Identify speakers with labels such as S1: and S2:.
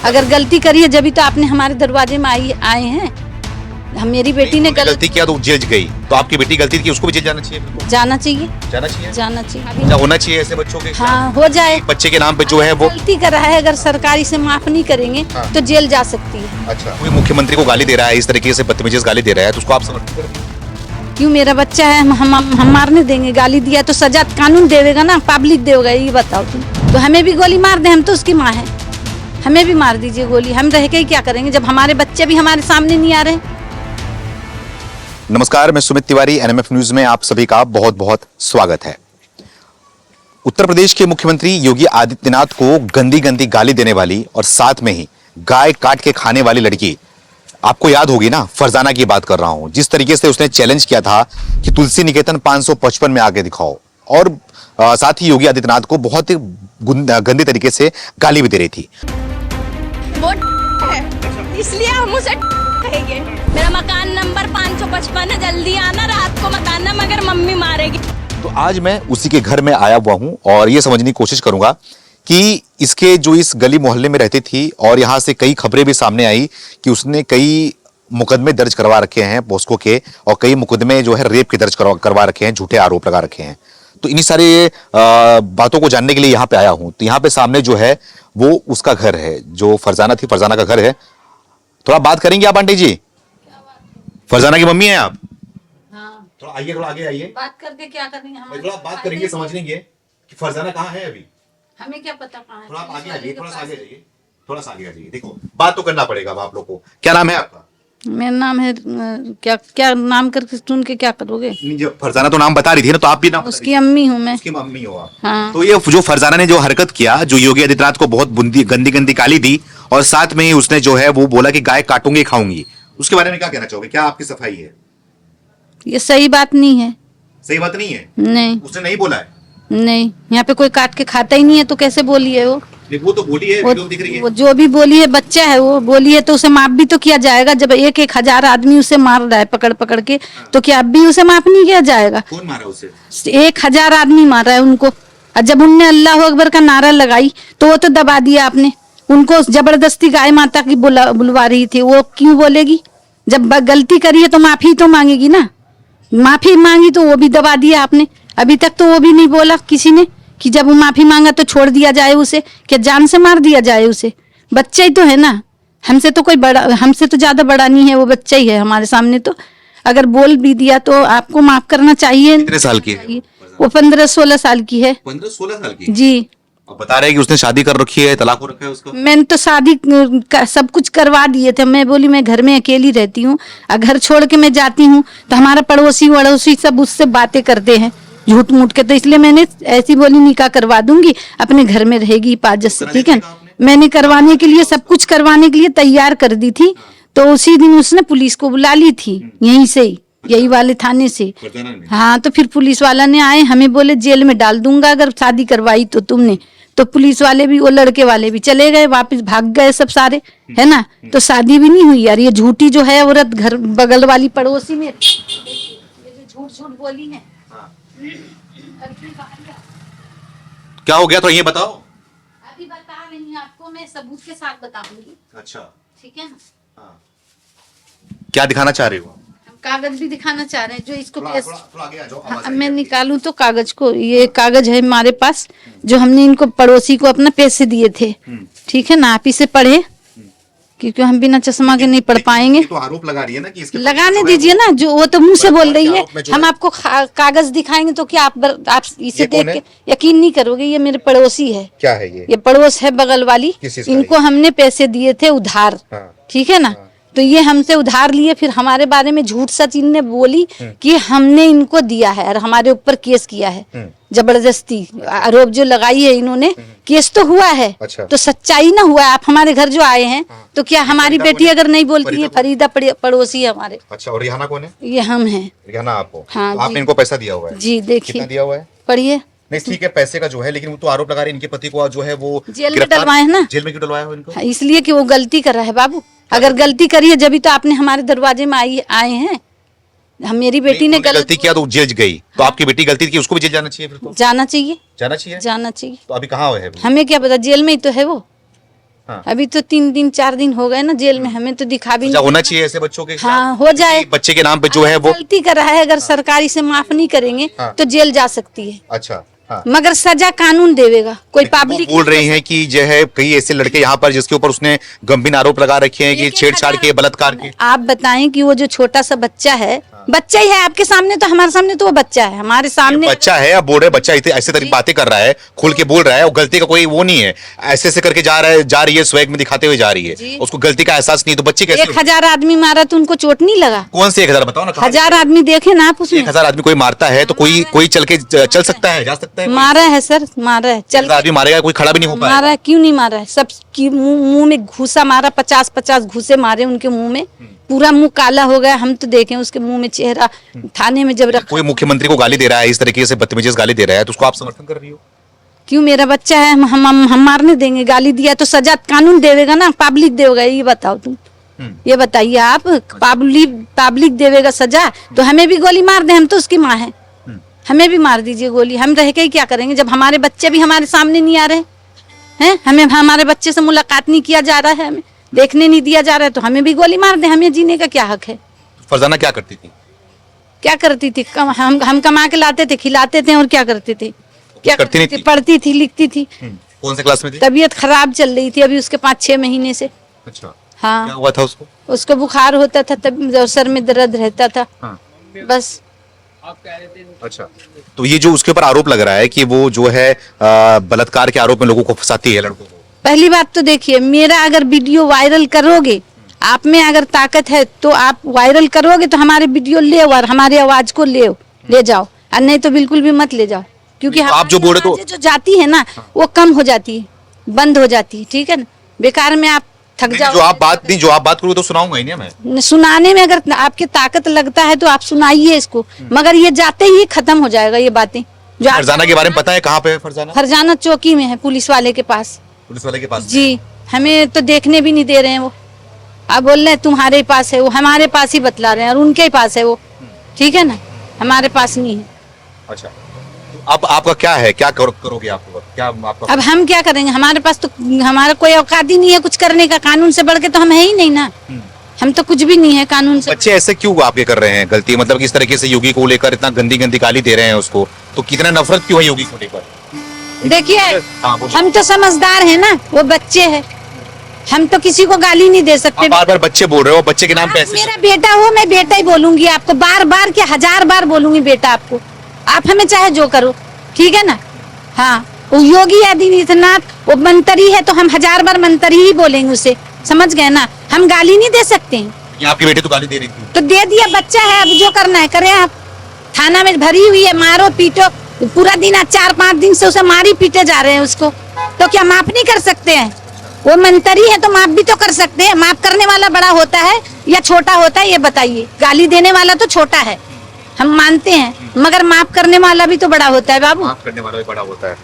S1: अगर गलती करी है जब तो आपने हमारे दरवाजे में आए हैं। हम मेरी बेटी ने
S2: गलती किया तो जेल गई, तो आपकी बेटी गलती की, उसको भी जेल जाना चाहिए।
S1: जाना चाहिए,
S2: जाना चाहिए,
S1: जाना चाहिए।
S2: क्या होना चाहिए ऐसे बच्चों के?
S1: हाँ, हो जाए।
S2: बच्चे के नाम पे जो है वो
S1: गलती कर रहा है, अगर सरकारी से माफ नहीं करेंगे तो जेल जा सकती है।
S2: अच्छा, कोई मुख्यमंत्री को गाली दे रहा है, इस तरीके से बदतमीजी से गाली दे रहा है, तो उसको आप समर्थन करेंगे?
S1: क्यों, मेरा बच्चा है, हम मारने देंगे? गाली दिया तो सजा कानून देगा ना, पब्लिक देगा, ये बताओ तुम। तो हमें भी गोली मार दे, हम तो उसकी माँ है, हमें भी मार दीजिए गोली, हम रह के ही क्या करेंगे जब हमारे बच्चे भी हमारे सामने नहीं आ रहे।
S2: नमस्कार, मैं सुमित तिवारी, एनएमएफ न्यूज में आप सभी का बहुत बहुत स्वागत है। उत्तर प्रदेश के मुख्यमंत्री योगी आदित्यनाथ को गंदी गंदी गाली देने वाली और साथ में ही गाय काट के खाने वाली लड़की, आपको याद होगी ना, फरजाना की बात कर रहा हूं। जिस तरीके से उसने चैलेंज किया था कि तुलसी निकेतन 555 में आके दिखाओ, और साथ ही योगी आदित्यनाथ को बहुत ही गंदी तरीके से गाली भी दे रही थी।
S3: वो है, इसलिए हम उसे कहेंगे। मेरा मकान नंबर 555 है, जल्दी आना, रात को मत आना, मगर मम्मी मारेगी।
S2: तो आज मैं उसी के घर में आया हुआ हूं और ये समझने की कोशिश करूंगा कि इसके जो इस गली मोहल्ले में रहती थी, और यहां से कई खबरें भी सामने आई कि उसने कई मुकदमे दर्ज करवा रखे हैं पॉस्को के, और कई मुकदमे जो है रेप के दर्ज करवा रखे हैं, झूठे आरोप लगा रखे हैं। तो इन्हीं सारे बातों को जानने के लिए यहाँ पे आया हूं। तो यहाँ पे सामने जो है वो उसका घर है, जो फरजाना थी, फरजाना का घर है। थोड़ा बात करेंगे आप आंटी जी? फरजाना की मम्मी है आप?
S1: हाँ।
S2: थोड़ा आइए, थोड़ा आगे आइए।
S1: बात करके क्या करेंगे?
S2: थोड़ा बात करेंगे, समझने की कि फरजाना कहाँ है अभी।
S1: हमें क्या पता कहाँ है।
S2: थोड़ा आप आगे आइए, थोड़ा सा आगे जाइए, थोड़ा सा आगे आ जाइए। देखो, बात तो करना पड़ेगा अब आप लोग को। क्या नाम है आपका?
S1: मेरा नाम है, क्या क्या नाम करके सुन के क्या करोगे?
S2: जो फरजाना तो नाम बता रही थी ना, तो आप भी नाम
S1: उसकी अम्मी हूँ मैं।
S2: उसकी मम्मी हो आप?
S1: हाँ।
S2: तो ये जो फरजाना ने जो हरकत किया, जो योगी आदित्यनाथ को बहुत गंदी गंदी गाली दी, और साथ में ही उसने जो है वो बोला कि गाय काटूंगी खाऊंगी, उसके बारे में क्या कहना चाहोगे? क्या आपकी सफाई है?
S1: ये सही बात नहीं है।
S2: सही बात नहीं है?
S1: नहीं,
S2: उसने नहीं बोला है?
S1: नहीं, यहाँ पे कोई काट के खाता ही नहीं है, तो कैसे बोली है वो?
S2: वो तो बोली है, वीडियो दिख रही है।
S1: वो जो भी बोली है, बच्चा है वो, बोली है तो उसे माफ भी तो किया जाएगा। जब 1,000 आदमी उसे मार रहा है पकड़ पकड़ के, तो क्या अब भी उसे माफ नहीं किया जाएगा?
S2: कौन मारा उसे?
S1: 1,000 आदमी मार रहा है उनको, और जब उनने अल्लाह अकबर का नारा लगाई तो वो तो दबा दिया आपने उनको। जबरदस्ती गाय माता की बुलवा रही थी, वो क्यों बोलेगी? जब गलती करी है तो माफी तो मांगेगी ना। माफी मांगी तो वो भी दबा दिया आपने। अभी तक तो वो भी नहीं बोला किसी ने कि जब वो माफी मांगा तो छोड़ दिया जाए उसे, क्या जान से मार दिया जाए उसे? बच्चा ही तो है ना, हमसे तो कोई बड़ा, हमसे तो ज्यादा बड़ा नहीं है वो, बच्चा ही है हमारे सामने। तो अगर बोल भी दिया तो आपको माफ करना चाहिए।
S2: कितने साल की है
S1: वो? 15-16 साल की है।
S2: 15-16 साल की?
S1: जी।
S2: बता रहे हैं कि उसने शादी कर रखी है, तलाक हो रखा है उसका।
S1: मैंने तो शादी सब कुछ करवा दिए थे। मैं बोली मैं घर में अकेली रहती हूँ, और घर छोड़ के मैं जाती हूँ तो हमारा पड़ोसी वड़ोसी सब उससे बातें करते हैं झूठ मूठ के, तो इसलिए मैंने ऐसी बोली निकाह करवा दूंगी, अपने घर में रहेगी हिफाजत से, ठीक है। मैंने करवाने के लिए, सब कुछ करवाने के लिए तैयार कर दी थी। तो उसी दिन उसने पुलिस को बुला ली थी, यहीं से ही, यही वाले थाने से। हाँ, तो फिर पुलिस वाला ने आए, हमें बोले जेल में डाल दूंगा अगर शादी करवाई तो तुमने। तो पुलिस वाले भी, वो लड़के वाले भी चले गए, वापस भाग गए सब सारे, है ना। तो शादी भी नहीं हुई यार। ये झूठी जो है औरत, घर बगल वाली पड़ोसी में झूठ झूठ बोली है।
S2: क्या हो गया तो ये बताओ।
S1: अभी बता रही हूँ आपको, मैं सबूत के साथ बताऊंगी।
S2: अच्छा,
S1: ठीक है ना।
S2: हाँ। क्या दिखाना चाह रहे हो?
S1: हम कागज भी दिखाना चाह रहे हैं जो इसको
S2: थोड़ा आगे आ जाओ, आवाज
S1: हाँ, मैं निकालूं तो कागज को, ये कागज है हमारे पास जो हमने इनको पड़ोसी को अपना पैसे दिए थे, ठीक है ना। आप इसे पढ़े, क्योंकि हम बिना चश्मा के नहीं पढ़ पाएंगे।
S2: तो आरोप लगा रही है ना कि इसके
S1: लगाने दीजिए ना, जो वो तो मुंह से बोल रही है। हम आपको कागज दिखाएंगे तो क्या आप इसे देख के यकीन नहीं करोगे? ये मेरे पड़ोसी है।
S2: क्या है ये?
S1: पड़ोस है बगल वाली, इनको हमने पैसे दिए थे उधार, ठीक है ना। तो ये हमसे उधार लिए, फिर हमारे बारे में झूठ सच इनने बोली कि हमने इनको दिया है, और हमारे ऊपर केस किया है जबरदस्ती। आरोप जो लगाई है इन्होंने, केस तो हुआ है। अच्छा। तो सच्चाई ना हुआ है। आप हमारे घर जो आए हैं, तो क्या हमारी बेटी अगर नहीं बोलती है? फरीदा पड़ोसी है हमारे।
S2: अच्छा, और रिहाना कौन है?
S1: ये हम हैं।
S2: रिहाना आपको?
S1: हाँ,
S2: आपने इनको पैसा दिया हुआ है?
S1: जी, देखिए।
S2: कितना दिया हुआ है?
S1: पढ़िए।
S2: नहीं, ठीक है, पैसे का जो है, लेकिन वो तो आरोप लगा रहे हैं इनके पति को जो है वो
S1: जेल में डलवाए ना।
S2: जेल में क्यों डलवाया हो इनको?
S1: इसलिए कि वो गलती कर रहा है बाबू। अगर गलती करी है जब तो आपने हमारे दरवाजे में आए हैं। हम, मेरी बेटी ने
S2: गलती किया तो जेल गई, तो आपकी बेटी गलती की, उसको भी जेल जाना चाहिए फिर तो?
S1: जाना चाहिए,
S2: जाना चाहिए,
S1: जाना चाहिए।
S2: तो अभी कहाँ है?
S1: हमें क्या पता, जेल में ही तो है वो।
S2: हाँ।
S1: अभी तो 3 दिन 4 दिन हो गए ना जेल में, हमें तो दिखा भी
S2: सजा
S1: नहीं।
S2: होना चाहिए ऐसे बच्चों के खिलाफ?
S1: हाँ हो जाए।
S2: एक बच्चे के नाम पे जो है वो,
S1: गलती करा है, अगर सरकारी से माफ नहीं करेंगे
S2: हाँ।
S1: तो जेल जा सकती है,
S2: अच्छा हाँ।
S1: मगर सजा कानून देवेगा, कोई
S2: लेकिन वो
S1: पब्लिक
S2: बोल रही हैं कि जो है कई ऐसे लड़के यहाँ पर जिसके ऊपर उसने गंभीर आरोप लगा रखे हैं कि
S1: एक-एक
S2: छेड़छाड़
S1: हजार-
S2: के, बलात्कार के।
S1: आप बताएं कि वो जो छोटा सा बच्चा है, बच्चा ही है आपके सामने, तो हमारे सामने तो वो बच्चा है, हमारे सामने
S2: बच्चा है, अब बोल रहे बच्चा ऐसे तरीके बातें कर रहा है, खुल के बोल रहा है, और गलती का कोई वो नहीं है, ऐसे ऐसे करके जा रही है, स्वैग में दिखाते हुए जा रही है,
S1: जी।
S2: उसको गलती का एहसास नहीं, तो बच्चे कैसे?
S1: 1000 आदमी मारा तो उनको चोट नहीं लगा?
S2: कौन से 1000 बताओ ना?
S1: 1000 आदमी देखे ना आप उसमें?
S2: 1000 आदमी कोई मारता है तो कोई चल सकता है, जा सकता है?
S1: मारा है सर, मारा है, चल
S2: 1000 आदमी मारेगा, कोई खड़ा भी नहीं हो पाएगा।
S1: मारा है, क्यों नहीं मारा है? सब की मुंह में घूसा मारा, 50-50 घूसे मारे उनके मुंह में, पूरा मुंह काला हो गया। हम तो देखे उसके मुंह में चेहरा, थाने में जब रखा।
S2: कोई मुख्यमंत्री को गाली दे रहा है, इस तरीके से बदतमीजी से गाली दे रहा है, तो उसको आप समर्थन कर रही हो?
S1: क्यों, मेरा बच्चा है, हम मारने देंगे? गाली दिया तो सजा कानून देवेगा ना, पब्लिक देवेगा? ये बताओ तुम, ये बताइए आप। पब्लिक देवेगा सजा, तो हमें भी गोली मार दे, हम तो उसकी माँ है, हमें भी मार दीजिए गोली, हम रह के ही क्या करेंगे जब हमारे बच्चे भी हमारे सामने नहीं आ रहे हैं? हमें हमारे बच्चे से मुलाकात नहीं किया जा रहा है, हमें देखने नहीं दिया जा रहा है, तो हमें भी गोली मार दे, हमें जीने का क्या हक है?
S2: फरजाना क्या करती थी?
S1: क्या करती थी? हम कमा के लाते थे, खिलाते थे, और क्या करते थे? क्या
S2: करती नहीं
S1: करती
S2: थी?
S1: थी? पढ़ती थी, लिखती थी।
S2: कौन से क्लास में थी?
S1: तबीयत खराब चल रही थी अभी उसके 5-6 महीने से।
S2: अच्छा, क्या
S1: हाँ,
S2: हुआ था उसको?
S1: उसको बुखार होता था, तब सर में दर्द रहता था,
S2: हाँ।
S1: बस।
S2: अच्छा, तो ये जो उसके ऊपर आरोप लग रहा है कि वो जो है बलात्कार के आरोप में लोगों को फंसाती है, लड़कों को।
S1: पहली बात तो देखिए, मेरा अगर वीडियो वायरल करोगे, आप में अगर ताकत है तो आप वायरल करोगे तो हमारे वीडियो ले और हमारी आवाज को ले जाओ, और नहीं तो बिल्कुल भी मत ले जाओ, क्योंकि
S2: आप जो बोल रहे तो-
S1: जो जाती है ना वो कम हो जाती है, बंद हो जाती है, ठीक है ना? बेकार में आप थक जाओ।
S2: जो आप बात करो तो सुनाऊंगा ही नहीं मैं।
S1: सुनाने में अगर आपके ताकत लगता है तो आप सुनाइए इसको, मगर ये जाते ही खत्म हो जाएगा ये बातें। जो
S2: फरजाना के बारे में पता है कहाँ पे है फरजाना?
S1: फरजाना चौकी में है, पुलिस वाले के पास।
S2: पुलिस वाले के पास?
S1: जी, हमें तो देखने भी नहीं दे रहे हैं वो। आप बोल रहे हैं तुम्हारे पास है, वो हमारे पास ही बतला रहे हैं, और उनके ही पास है वो, ठीक है ना? हमारे पास नहीं है।
S2: अच्छा, अब आपका क्या है, क्या करोगे आप? क्या आपका?
S1: अब हम क्या करेंगे? हमारे पास तो हमारा कोई औकात ही नहीं है कुछ करने का, कानून से बढ़ के तो हम है ही नहीं ना, हम तो कुछ भी नहीं है कानून से।
S2: बच्चे ऐसे क्यों आपके कर रहे हैं गलती? मतलब किस तरीके से योगी को लेकर इतना गंदी गंदी गाली दे रहे हैं उसको, तो कितना नफरत क्यों है योगी को लेकर?
S1: देखिए,
S2: हाँ, बोलिए।
S1: हम तो समझदार है ना, वो बच्चे है, हम तो किसी को गाली नहीं दे सकते।
S2: आप बार बार बच्चे बोल रहे हो, बच्चे के नाम पे
S1: आप
S2: ऐसे?
S1: मेरा बेटा हो, मैं बेटा ही बोलूंगी आपको, बार बार क्या 1000 बार बोलूंगी बेटा आपको, आप हमें चाहे जो करो, ठीक है ना? हाँ, वो योगी आदित्यनाथ वो मंत्री है तो हम 1000 बार मंत्री ही बोलेंगे उसे, समझ गए ना? हम गाली नहीं दे सकते हैं।
S2: ये आपकी बेटी तो गाली दे रही थी।
S1: तो दे दिया, बच्चा है, अब जो करना है करें आप। थाना में भरी हुई है, मारो पीटो, पूरा दिन, आज 4-5 दिन से उसे मारी पीटे जा रहे हैं उसको, तो क्या माफ नहीं कर सकते हैं? वो मंत्री है तो माफ भी तो कर सकते हैं। माफ करने वाला बड़ा होता है या छोटा होता है, ये बताइए? गाली देने वाला तो छोटा है, हम मानते हैं, मगर माफ करने वाला भी तो बड़ा होता है बाबू।
S2: माफ करने वाला भी बड़ा होता है।